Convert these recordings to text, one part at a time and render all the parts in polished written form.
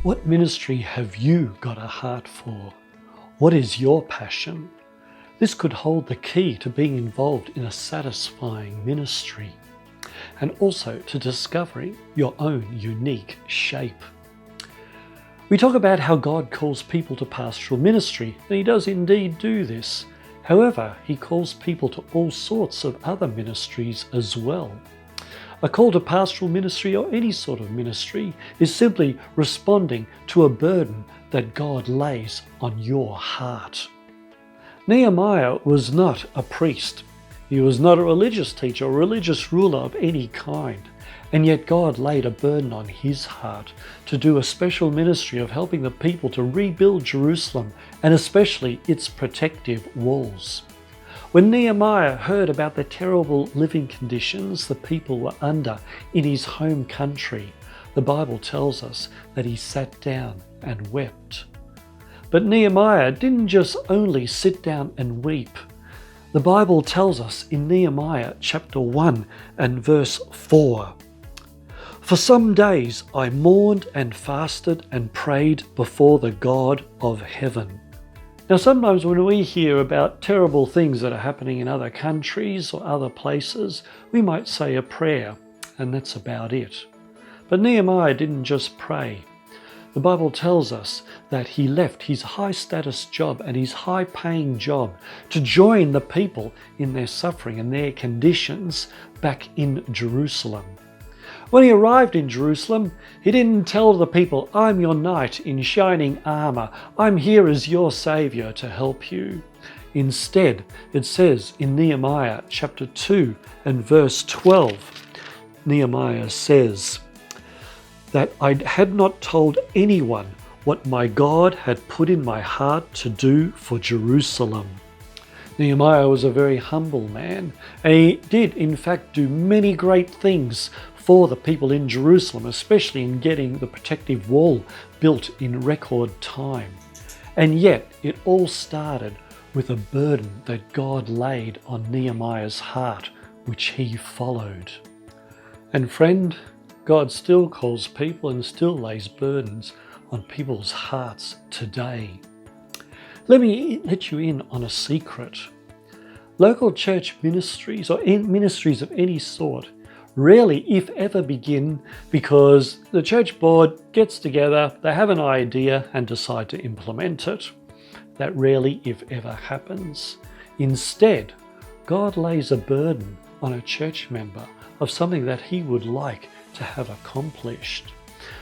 What ministry have you got a heart for? What is your passion? This could hold the key to being involved in a satisfying ministry and also to discovering your own unique shape. We talk about how God calls people to pastoral ministry, and He does indeed do this. However, He calls people to all sorts of other ministries as well. A call to pastoral ministry, or any sort of ministry, is simply responding to a burden that God lays on your heart. Nehemiah was not a priest. He was not a religious teacher or religious ruler of any kind. And yet God laid a burden on his heart to do a special ministry of helping the people to rebuild Jerusalem, and especially its protective walls. When Nehemiah heard about the terrible living conditions the people were under in his home country, the Bible tells us that he sat down and wept. But Nehemiah didn't just only sit down and weep. The Bible tells us in Nehemiah chapter 1 and verse 4, "For some days I mourned and fasted and prayed before the God of heaven." Now, sometimes when we hear about terrible things that are happening in other countries or other places, we might say a prayer, and that's about it. But Nehemiah didn't just pray. The Bible tells us that he left his high-status job and his high-paying job to join the people in their suffering and their conditions back in Jerusalem. When he arrived in Jerusalem, he didn't tell the people, "I'm your knight in shining armor. I'm here as your savior to help you." Instead, it says in Nehemiah chapter 2 and verse 12, Nehemiah says that I had not told anyone what my God had put in my heart to do for Jerusalem. Nehemiah was a very humble man, and he did in fact do many great things for the people in Jerusalem, especially in getting the protective wall built in record time. And yet it all started with a burden that God laid on Nehemiah's heart, which he followed. And friend, God still calls people and still lays burdens on people's hearts today. Let me let you in on a secret. Local church ministries, or ministries of any sort, rarely, if ever, begin because the church board gets together, they have an idea and decide to implement it. That rarely, if ever, happens. Instead, God lays a burden on a church member of something that he would like to have accomplished.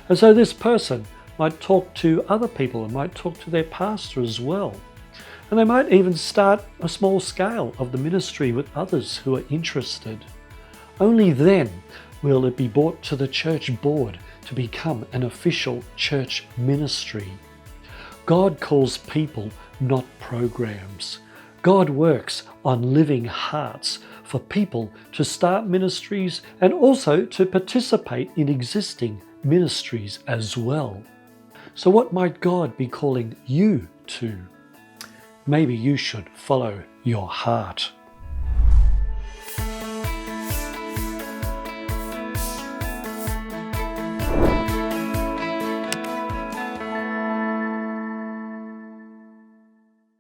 And so this person might talk to other people and might talk to their pastor as well. And they might even start a small scale of the ministry with others who are interested. Only then will it be brought to the church board to become an official church ministry. God calls people, not programs. God works on living hearts for people to start ministries and also to participate in existing ministries as well. So what might God be calling you to? Maybe you should follow your heart.